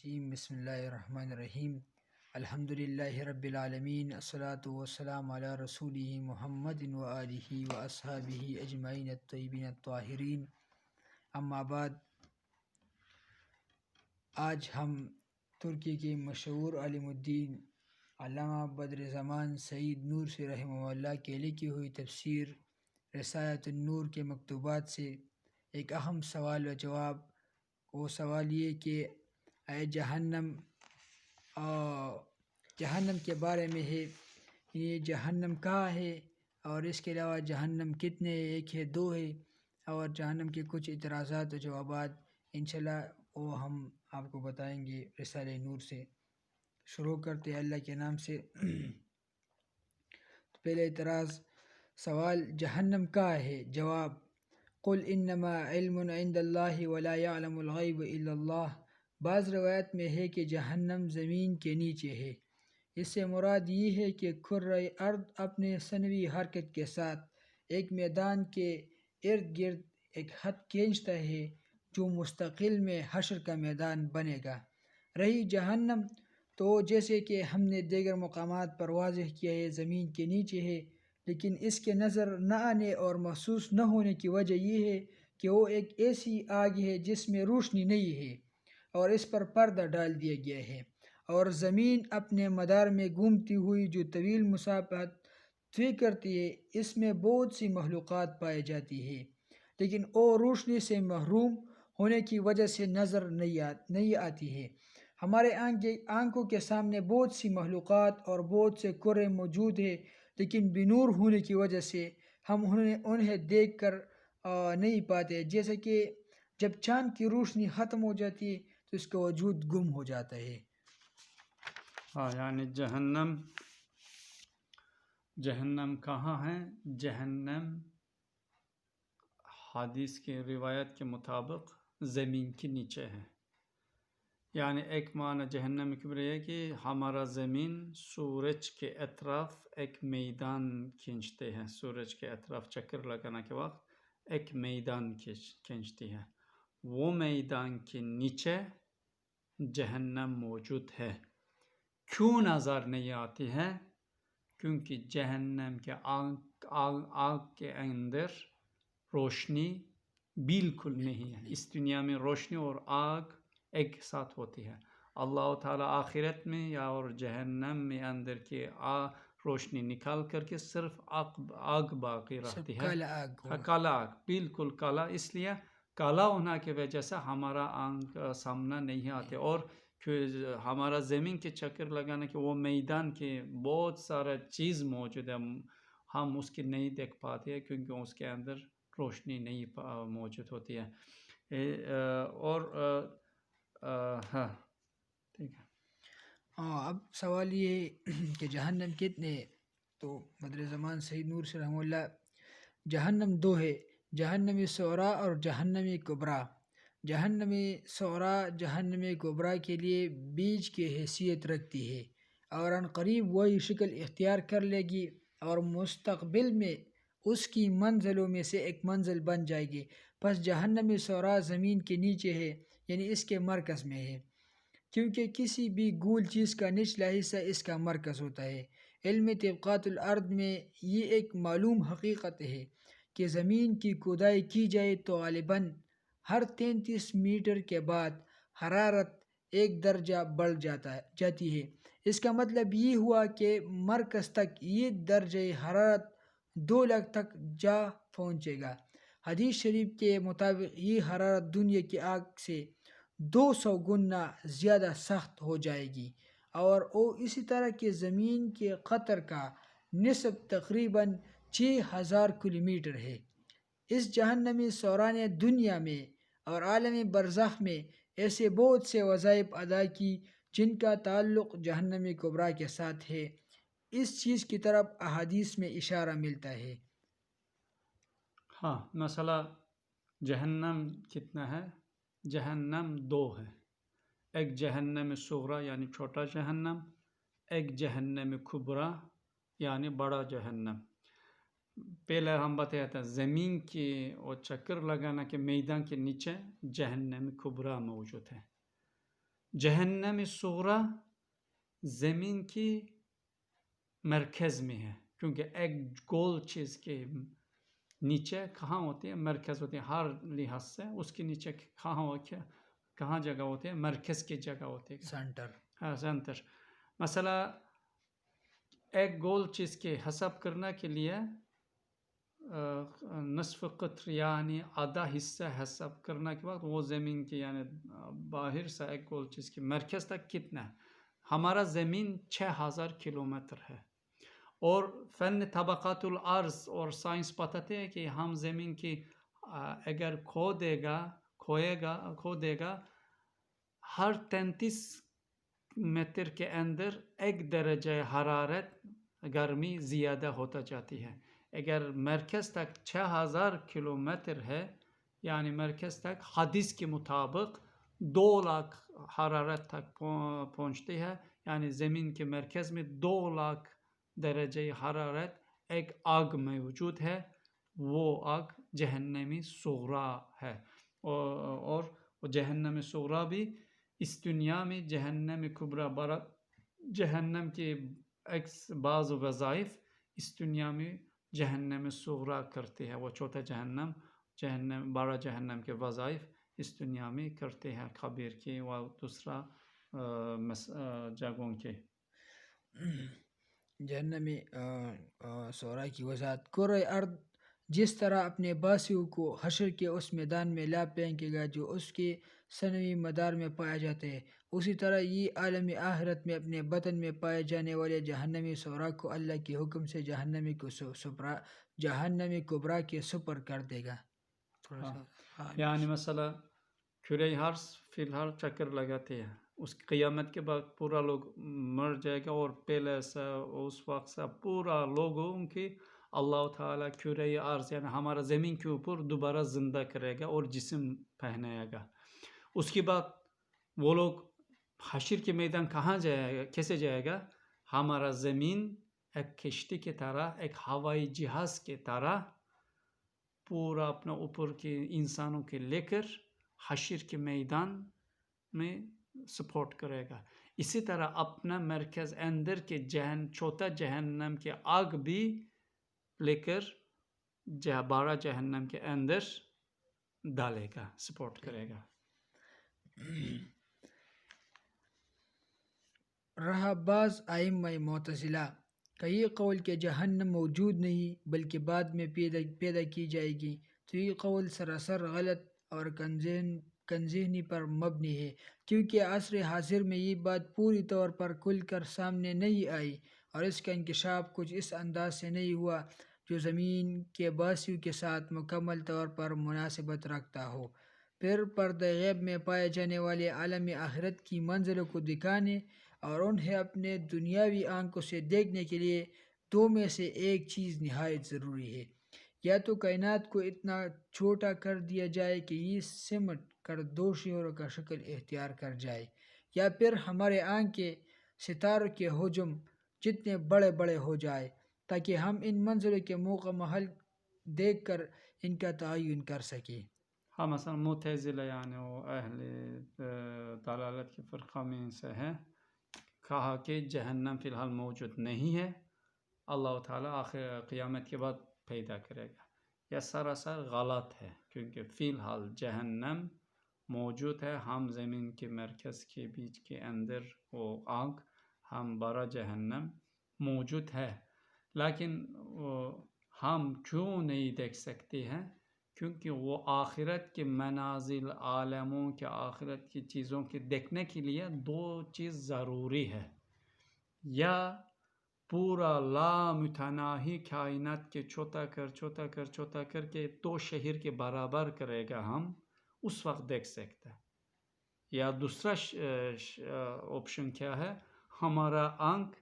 الرجیم بسم اللہ الرحمن الرحیم الحمدللہ رب العالمین الصلاۃ والسلام علی رسولہ محمد و آلہ و اصحابہ اجمعین الطیبین الطاہرین اما بعد۔ آج ہم ترکی کے مشہور عالم الدین علامہ بدر زمان سعید نورسی رحمہ اللہ کے لکھی ہوئی تفسیر رسالۃ النور کے مکتوبات سے ایک اہم سوال و جواب، وہ سوال یہ کہ جہنم کے بارے میں ہے، یہ جہنم کہاں ہے، اور اس کے علاوہ جہنم کتنے، ایک ہے دو ہے، اور جہنم کے کچھ اعتراضات و جوابات انشاءاللہ وہ ہم آپ کو بتائیں گے رسالہ نور سے۔ شروع کرتے ہیں اللہ کے نام سے۔ تو پہلے اعتراض، سوال جہنم کہاں ہے؟ جواب، قل انما علم عند اللہ ولا يعلم الغیب الا اللہ۔ بعض روایت میں ہے کہ جہنم زمین کے نیچے ہے۔ اس سے مراد یہ ہے کہ کرۂ ارض اپنے ثانوی حرکت کے ساتھ ایک میدان کے ارد گرد ایک خط کھینچتا ہے جو مستقل میں حشر کا میدان بنے گا۔ رہی جہنم تو جیسے کہ ہم نے دیگر مقامات پر واضح کیا ہے زمین کے نیچے ہے، لیکن اس کے نظر نہ آنے اور محسوس نہ ہونے کی وجہ یہ ہے کہ وہ ایک ایسی آگ ہے جس میں روشنی نہیں ہے اور اس پر پردہ ڈال دیا گیا ہے، اور زمین اپنے مدار میں گھومتی ہوئی جو طویل مسافت طے کرتی ہے، اس میں بہت سی مخلوقات پائی جاتی ہے، لیکن وہ روشنی سے محروم ہونے کی وجہ سے نظر نہیں آتی ہے۔ ہمارے آنکھوں کے سامنے بہت سی مخلوقات اور بہت سے کرے موجود ہیں، لیکن بنور ہونے کی وجہ سے ہم انہیں دیکھ کر نہیں پاتے، جیسے کہ جب چاند کی روشنی ختم ہو جاتی ہے تو اس کا وجود گم ہو جاتا ہے۔ یعنی جہنم کہاں ہے؟ جہنم حدیث کی روایت کے مطابق زمین کے نیچے ہے۔ یعنی ایک معنی جہنم کی ہے کہ ہمارا زمین سورج کے اطراف ایک میدان کھینچتے ہیں، سورج کے اطراف چکر لگانے کے وقت ایک میدان کھینچتی ہے، وہ میدان کے نیچے جہنم موجود ہے۔ کیوں نظر نہیں آتی ہے؟ کیونکہ جہنم کے آگ کے اندر روشنی بالکل نہیں ہے۔ اس دنیا میں روشنی اور آگ ایک ساتھ ہوتی ہے۔ اللہ تعالیٰ آخرت میں یا اور جہنم میں اندر کی روشنی نکال کر کے صرف آگ باقی رہتی ہے، کالا آگ، بالکل کالا۔ اس لیے کالا ہونے کی وجہ سے ہمارا آنکھ سامنا نہیں آتے، اور ہمارا زمین کے چکر لگانے کے وہ میدان کے بہت سارا چیز موجود ہے، ہم اس کی نہیں دیکھ پاتے ہیں کیونکہ اس کے اندر روشنی نہیں موجود ہوتی ہے۔ اور ہاں ٹھیک ہے۔ اب سوال یہ ہے کہ جہنم کتنے؟ تو بدر زمان سعید نورسی رحمہ اللہ، جہنم دو ہے، جہنم صغریٰ اور جہنم کبریٰ۔ جہنم صغریٰ جہنم کبریٰ کے لیے بیج کی حیثیت رکھتی ہے اور ان قریب وہی شکل اختیار کر لے گی اور مستقبل میں اس کی منزلوں میں سے ایک منزل بن جائے گی۔ پس جہنم صغریٰ زمین کے نیچے ہے، یعنی اس کے مرکز میں ہے، کیونکہ کسی بھی گول چیز کا نچلا حصہ اس کا مرکز ہوتا ہے۔ علم طبقات الارض میں یہ ایک معلوم حقیقت ہے کہ زمین کی کھدائی کی جائے تو غالباً ہر 33 میٹر کے بعد حرارت 1 درجہ بڑھ جاتی ہے۔ اس کا مطلب یہ ہوا کہ مرکز تک یہ درجہ حرارت 2 لاکھ تک جا پہنچے گا۔ حدیث شریف کے مطابق یہ حرارت دنیا کی آگ سے 200 گنا زیادہ سخت ہو جائے گی، اور وہ اسی طرح کہ زمین کے قطر کا نصف تقریباً 6000 کلومیٹر ہے۔ اس جہنم صغریٰ نے دنیا میں اور عالم برزخ میں ایسے بہت سے وظائف ادا کی جن کا تعلق جہنم کبریٰ کے ساتھ ہے۔ اس چیز کی طرف احادیث میں اشارہ ملتا ہے۔ مسئلہ جہنم کتنا ہے؟ جہنم 2 ہے، ایک جہنم صغریٰ یعنی چھوٹا جہنم، ایک جہنم کبریٰ یعنی بڑا جہنم۔ پہلے ہم بتایا تھا زمین کے اور چکر لگانا کے میدان کے نیچے جہنم کبریٰ موجود ہے۔ جہنم صغری زمین کی مرکز میں ہے، کیونکہ ایک گول چیز کے نیچے کہاں ہوتی ہے؟ مرکز ہوتی ہے، ہر لحاظ سے اس کے نیچے کہاں جگہ ہوتی ہے؟ مرکز کی جگہ ہوتی ہے، سینٹر. ہاں سینٹر. مثلا ایک گول چیز کے حساب کرنے کے لیے نصف قطر یعنی آدھا حصہ حساب کرنے کے بعد وہ زمین کی یعنی باہر سے ایک گول چیز کی مرکز تک کتنا ہے؟ ہمارا زمین 6000 کلومیٹر ہے. اور فن طبقات الارض اور سائنس بتاتے ہیں کہ ہم زمین کی اگر کھو دے گا ہر 33 متر کے اندر 1 درجہ حرارت گرمی زیادہ ہوتا جاتی ہے. اگر مرکز تک 6000 کلومیٹر ہے یعنی مرکز تک حدیث کے مطابق 2 لاکھ حرارت تک پہنچتی ہے، یعنی زمین کے مرکز میں 2 لاکھ درجہ حرارت ایک آگ میں موجود ہے، وہ آگ جہنم صغری ہے. اور جہنم صغری بھی اس دنیا میں جہنم کبری بڑا جہنم کے بعض وظائف اس دنیا میں جہنم صغری کرتے ہیں. وہ چھوٹا جہنم بڑا جہنم کے وظائف اس دنیا میں کرتے ہیں، خبر کے و دوسرا جگہوں کے. جہنم صغری کی وضاحت. کرۂ ارض جس طرح اپنے باسیوں کو حشر کے اس میدان میں لا پھینکے گا جو اس کے ثنوی مدار میں پایا جاتا ہے، اسی طرح یہ عالم آخرت میں اپنے بطن میں پائے جانے والے جہنم صغری کو اللہ کے حکم سے جہنم کبری کے سپر کر دے گا. یعنی مثلا کرۂ ارض فی الحال چکر لگاتے ہیں، اس قیامت کے بعد پورا لوگ مر جائے گا اور پہلے سے اس وقت سے پورا لوگوں کی اللہ تعالیٰ کرۂ ارض یعنی ہمارا زمین کے اوپر دوبارہ زندہ کرے گا اور جسم پہنائے گا. اس کے بعد وہ لوگ حشر کے میدان کہاں جائے گا، کیسے جائے گا؟ ہمارا زمین ایک کشتی کی طرح، ایک ہوائی جہاز کی طرح پورا اپنا اوپر کے انسانوں کے لے کر حشر کے میدان میں سپورٹ کرے گا. اسی طرح اپنا مرکز اندر کے چھوٹا جہنم کے آگ بھی لے کر بڑا جہنم کے اندر ڈالے گا، سپورٹ کرے گا. رہا بعض ائمہ معتزلہ کا یہ قول کہ جہنم موجود نہیں بلکہ بعد میں پیدا کی جائے گی، تو یہ قول سراسر غلط اور کنذہنی پر مبنی ہے، کیونکہ عصر حاضر میں یہ بات پوری طور پر کھل کر سامنے نہیں آئی اور اس کا انکشاف کچھ اس انداز سے نہیں ہوا جو زمین کے باسیوں کے ساتھ مکمل طور پر مناسبت رکھتا ہو. پھر پردہ غیب میں پائے جانے والے عالم آخرت کی منزلوں کو دکھانے اور انہیں اپنے دنیاوی آنکھوں سے دیکھنے کے لیے دو میں سے ایک چیز نہایت ضروری ہے: یا تو کائنات کو اتنا چھوٹا کر دیا جائے کہ یہ سمٹ کر 2 شہروں کا شکل اختیار کر جائے، یا پھر ہمارے آنکھ کے ستاروں کے حجم جتنے بڑے بڑے ہو جائے تاکہ ہم ان منزلوں کے موقع محل دیکھ کر ان کا تعین کر سکیں. ہاں مثلا معتزلہ یعنی وہ اہل دلالت کے فرقہ میں سے ہے، کہا کہ جہنم فی الحال موجود نہیں ہے، اللہ تعالیٰ آخر قیامت کے بعد پیدا کرے گا. یہ سراسر غلط ہے، کیونکہ فی الحال جہنم موجود ہے. ہم زمین کے مرکز کے بیچ کے اندر وہ آگ، ہم بڑا جہنم موجود ہے، لیکن ہم کیوں نہیں دیکھ سکتے ہیں؟ کیونکہ وہ آخرت کے منازل، عالموں کے آخرت کی چیزوں کے دیکھنے کے لیے 2 چیز ضروری ہے: یا پورا لامتناہی کائنات کے چھوٹا کر کے 2 شہر کے برابر کرے گا، ہم اس وقت دیکھ سکتے ہیں. یا دوسرا آپشن کیا ہے؟ ہمارا آنکھ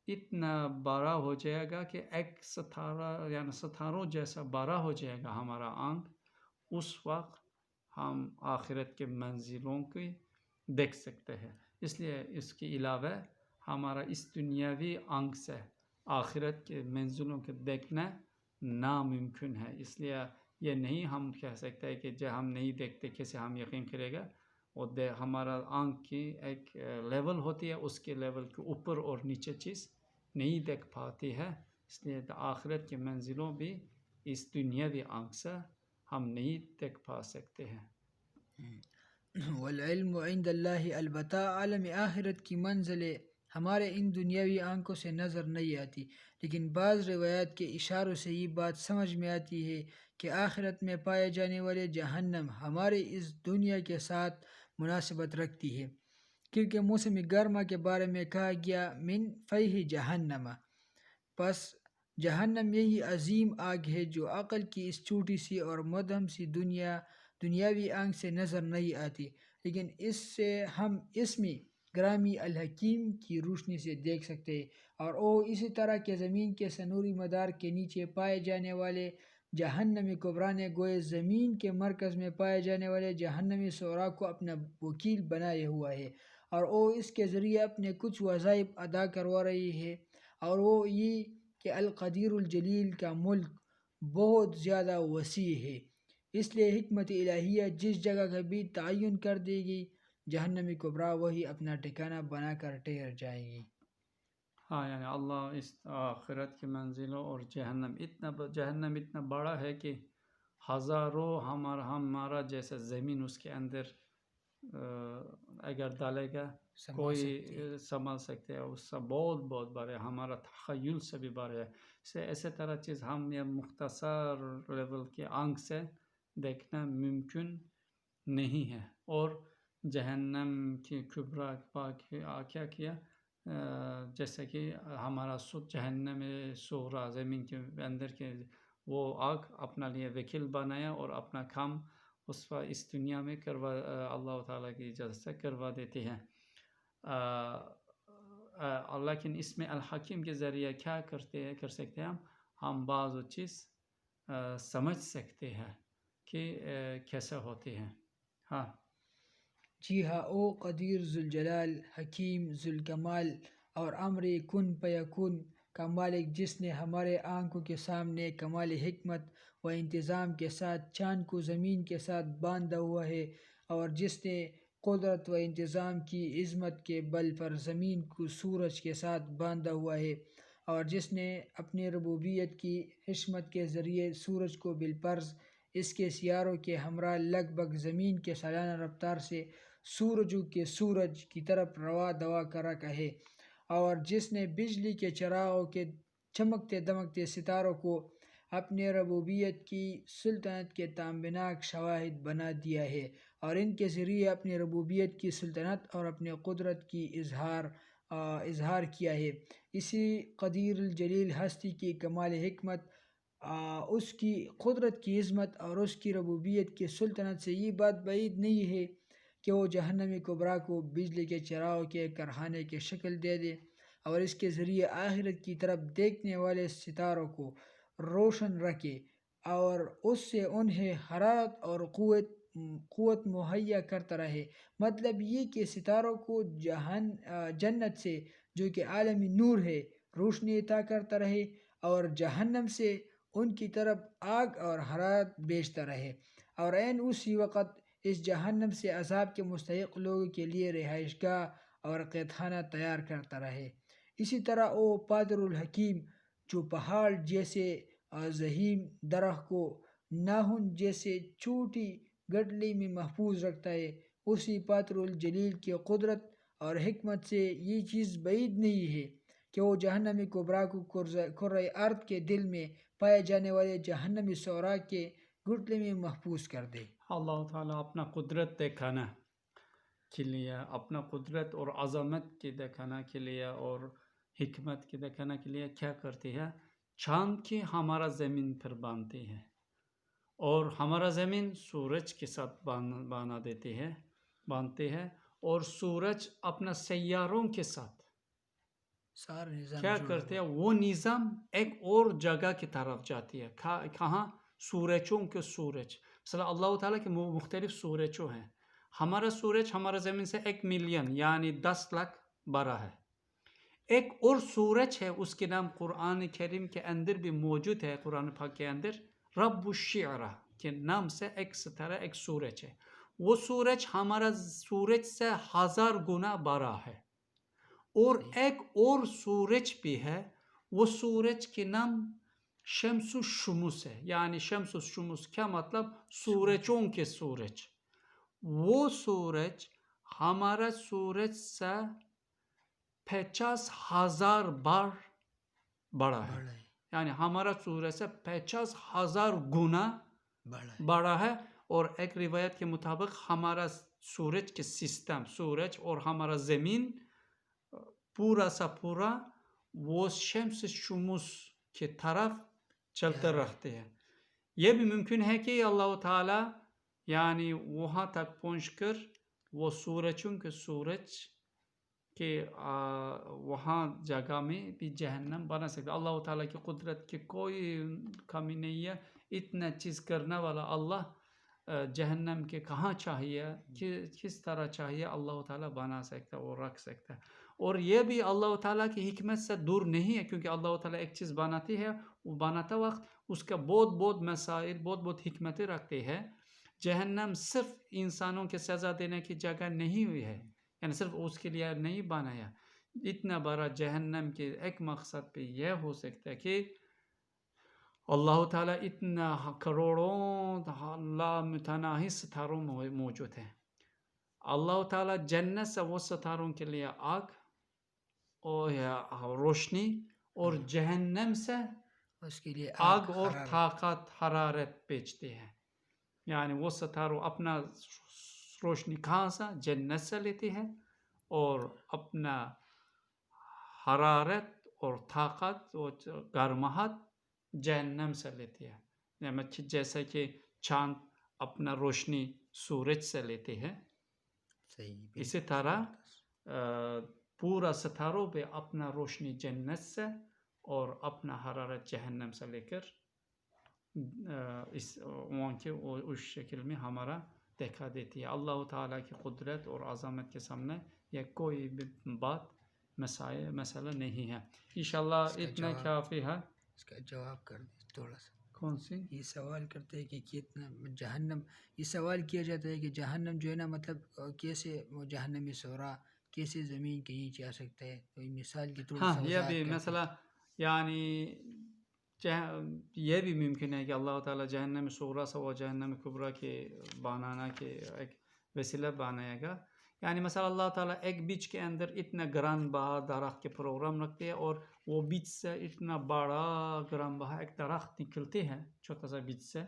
اتنا بڑا ہو جائے گا کہ ایک ستارہ یعنی ستاروں جیسا بڑا ہو جائے گا ہمارا آنکھ، اس وقت ہم آخرت کے منزلوں کو دیکھ سکتے ہیں. اس لیے اس کے علاوہ ہمارا اس دنیاوی آنکھ سے آخرت کے منزلوں کو دیکھنا ناممکن ہے. اس لیے یہ نہیں ہم کہہ سکتے کہ جب ہم نہیں دیکھتے کیسے ہم یقین کرے گا. وہ ہمارا آنکھ کی ایک لیول ہوتی ہے، اس کے لیول کے اوپر اور نیچے چیز نہیں دیکھ پاتی ہے. اس لیے آخرت کی منزلوں بھی اس دنیاوی آنکھ سے ہم نہیں دیکھ پا سکتے ہیں. والعلم عند اللہ، البتہ عالم آخرت کی منزلیں ہمارے ان دنیاوی آنکھوں سے نظر نہیں آتی، لیکن بعض روایات کے اشاروں سے یہ بات سمجھ میں آتی ہے کہ آخرت میں پائے جانے والے جہنم ہمارے اس دنیا کے ساتھ مناسبت رکھتی ہے، کیونکہ موسم گرما کے بارے میں کہا گیا من فیہ جہنم، پس جہنم یہی عظیم آگ ہے جو عقل کی اس چھوٹی سی اور مدھم سی دنیاوی آنکھ سے نظر نہیں آتی، لیکن اس سے ہم اس میں گرامی الحکیم کی روشنی سے دیکھ سکتے ہیں. اور اسی طرح کے زمین کے سنوری مدار کے نیچے پائے جانے والے جہنم کبریٰ نے گوئے زمین کے مرکز میں پائے جانے والے جہنم صغریٰ کو اپنا وکیل بنایا ہوا ہے، اور اس کے ذریعے اپنے کچھ وظائف ادا کروا رہی ہے، اور وہ یہ کہ القدیر الجلیل کا ملک بہت زیادہ وسیع ہے. اس لیے حکمت الہیہ جس جگہ کا بھی تعین کر دے گی، جہنم کبریٰ وہی اپنا ٹھکانہ بنا کر ٹھہر جائے گی. ہاں، یعنی اللہ اس آخرت کی منزلوں اور جہنم اتنا بڑا ہے کہ ہزاروں ہمارا جیسا زمین اس کے اندر اگر ڈالے گا کوئی سنبھال سکتے ہیں. اس سے بہت بہت بڑا ہے، ہمارا تخیل سے بھی بڑا ہے. اسی طرح چیز ہم یہ مختصر لیول کی آنکھ سے دیکھنا ممکن نہیں ہے. اور جہنم کی کبریٰ پاک کیا کیا، جیسے کہ ہمارا جہنم صغریٰ زمین کے اندر کے وہ آگ اپنا لیے وکیل بنایا اور اپنا کام اس دنیا میں اللہ تعالیٰ کی اجازت سے کروا دیتے ہیں. لیکن اس میں الحکیم کے ذریعے کیا کر سکتے ہیں ہم بعض چیز سمجھ سکتے ہیں کہ کیسا ہوتے ہیں. ہاں جی ہاں، قدیر ذوالجلال، حکیم ذوالکمال اور امر کن فیکون کا مالک، جس نے ہمارے آنکھوں کے سامنے کمال حکمت و انتظام کے ساتھ چاند کو زمین کے ساتھ باندھا ہوا ہے، اور جس نے قدرت و انتظام کی عظمت کے بل پر زمین کو سورج کے ساتھ باندھا ہوا ہے، اور جس نے اپنی ربوبیت کی حکمت کے ذریعے سورج کو بالفرض اس کے سیاروں کے ہمراہ لگ بھگ زمین کے سالانہ رفتار سے سورج کی طرف رواں دوا کر رکھا ہے، اور جس نے بجلی کے چراغوں کے چمکتے دمکتے ستاروں کو اپنے ربوبیت کی سلطنت کے تابناک شواہد بنا دیا ہے، اور ان کے ذریعے اپنی ربوبیت کی سلطنت اور اپنے قدرت کی اظہار کیا ہے. اسی قدیر الجلیل ہستی کی کمال حکمت، اس کی قدرت کی عظمت اور اس کی ربوبیت کی سلطنت سے یہ بات بعید نہیں ہے کہ وہ جہنم کبریٰ کو بجلی کے چراغوں کے کارخانے کی شکل دے دے، اور اس کے ذریعے آخرت کی طرف دیکھنے والے ستاروں کو روشن رکھے، اور اس سے انہیں حرارت اور قوت مہیا کرتا رہے. مطلب یہ کہ ستاروں کو جنت سے، جو کہ عالم نور ہے، روشنی عطا کرتا رہے، اور جہنم سے ان کی طرف آگ اور حرارت بھیجتا رہے، اور عین اسی وقت اس جہنم سے عذاب کے مستحق لوگوں کے لیے رہائش گاہ اور قید خانہ تیار کرتا رہے. اسی طرح قادر الحکیم، جو پہاڑ جیسے ضخیم درخت کو ناخن جیسے چھوٹی گٹھلی میں محفوظ رکھتا ہے، اسی قادر الجلیل کی قدرت اور حکمت سے یہ چیز بعید نہیں ہے کہ وہ جہنم کبریٰ کو کرۂ ارض کے دل میں پائے جانے والے جہنم صغریٰ کے گٹھلے میں محفوظ کر دے. اللہ تعالیٰ اپنا قدرت دکھانا کے لیے، اپنا قدرت اور عظمت کے دکھانا کے لیے اور حکمت کے دکھانا کے لیے کیا کرتے ہیں، چاند کی ہمارا زمین پر باندھتے ہیں، اور ہمارا زمین سورج کے ساتھ باندھتے ہیں، اور سورج اپنا سیاروں کے ساتھ کیا کرتے ہیں، وہ نظام ایک اور جگہ کی طرف جاتی ہے. کہاں؟ سورجوں کے سورج. مثلا اللہ تعالیٰ کے مختلف سورجوں ہیں. ہمارا سورج ہمارا زمین سے 1 ملین یعنی 10 لاکھ بڑا ہے. ایک اور سورج ہے، اس کے نام قرآن کریم کے اندر بھی موجود ہے، قرآن پاک کے اندر رب الشعرا کے نام سے ایک ستارہ، ایک سورج ہے. وہ سورج ہمارا سورج سے 1000 گنا بڑا ہے، اور صحیح ایک اور سورج بھی ہے، وہ سورج کے نام شمس الشمس ہے. یعنی شمس الشمس کیا مطلب؟ سورج سورجوں کے سورج. وہ سورج ہمارا سورج سے 50,000 بار بڑا ہے. بڑا ہے یعنی ہمارا سورج سے 50,000 گنا بڑا ہے بڑا ہے. اور ایک روایت کے مطابق ہمارا سورج کے سسٹم، سورج اور ہمارا زمین پورا سا پورا وہ شمس شمس کی طرف چلتے جا رہا ہے رہتے ہیں. یہ بھی ممکن ہے کہ اللہ تعالی یعنی وہاں تک پہنچ کر وہ سورجوں کے سورج کہ وہاں جگہ میں بھی جہنم بنا سکتا. اللہ تعالیٰ کی قدرت کی کوئی کمی نہیں ہے. اتنا چیز کرنے والا اللہ جہنم کے کہاں چاہیے، کس طرح چاہیے اللہ تعالیٰ بنا سکتا ہے اور رکھ سکتا ہے. اور یہ بھی اللہ تعالیٰ کی حکمت سے دور نہیں ہے، کیونکہ اللہ تعالیٰ ایک چیز بناتی ہے، وہ بناتا وقت اس کا بہت مسائل، بہت حکمتیں رکھتے ہیں. جہنم صرف انسانوں کے سزا دینے کی جگہ نہیں ہوئی ہے، یعنی صرف اس کے لیے نہیں بنایا. اتنا بڑا جہنم کے ایک مقصد پہ یہ ہو سکتا ہے کہ اللہ تعالیٰ اتنا کروڑوں لامتناہی ستاروں موجود ہیں. اللہ تعالیٰ جنت سے وہ ستاروں کے لیے آگ اور روشنی، اور جہنم سے اس کے لیے آگ اور حرارت طاقت حرارت بیچتے ہیں. یعنی وہ ستاروں اپنا روشنی کہاں سے؟ جنت سے لیتے ہیں، اور اپنا حرارت اور طاقت اور گرماہٹ جہنم سے لیتے ہیں. جیسا کہ چاند اپنا روشنی سورج سے لیتے ہیں، صحیح اسی طرح پورا ستاروں پہ اپنا روشنی جنت سے اور اپنا حرارت جہنم سے لے کر اس شکل میں ہمارا دکھا دیتی ہے. اللہ تعالیٰ کی قدرت اور عظمت کے سامنے یہ کوئی بھی بات مسئلہ نہیں ہے. انشاءاللہ اتنا کافی ہے. اس کا جواب کر دیں تھوڑا سا. کون سی؟ یہ سوال کرتے ہیں کہ کتنا جہنم، یہ سوال کیا جاتا ہے کہ جہنم جو ہے نا، مطلب کیسے وہ جہنمی سورا کیسے زمین کے نیچے آ سکتا ہے؟ تو مثال کی تھوڑا سا یہ وضاحت بھی کرتے مسئلہ، یعنی یہ بھی ممکن ہے کہ اللہ تعالیٰ جہنم صغریٰ سے وہ جہنم کبریٰ کے بنانا کے ایک وسیلہ بنائے گا. یعنی مثلا اللہ تعالیٰ ایک بیچ کے اندر اتنا گران بہا درخت کے پروگرام رکھتے ہیں، اور وہ بیچ سے اتنا بڑا گران بہا ایک درخت نکلتے ہیں چھوٹا سا بیچ سے.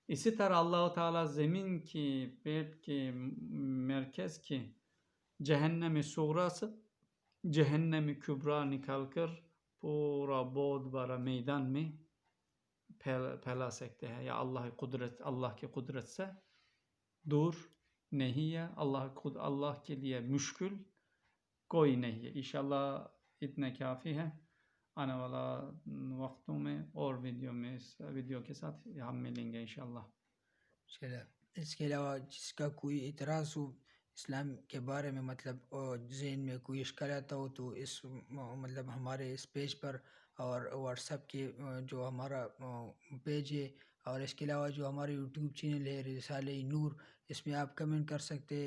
اسی طرح اللہ تعالیٰ زمین کی پیٹ کے مرکز کے جہنم صغریٰ سے جہنم کبریٰ نکال کر پورا بہت بڑا میدان میں پھیلا سکتے ہیں. یا اللہ کی قدرت سے دور نہیں ہے. اللہ کے لیے مشکل کوئی نہیں ہے. انشاءاللہ اتنا کافی ہے. آنے والا وقتوں میں اور ویڈیو کے ساتھ ہم ملیں گے انشاءاللہ. چلا، اس کے علاوہ جس کا کوئی اعتراض ہو اسلام کے بارے میں، مطلب ذہن میں کوئی اشکال آتا ہو، تو اس مطلب ہمارے اس پیج پر اور واٹس ایپ کے جو ہمارا پیج ہے، اور اس کے علاوہ جو ہمارا یوٹیوب چینل ہے رسالہ نور، اس میں آپ کمنٹ کر سکتے ہیں.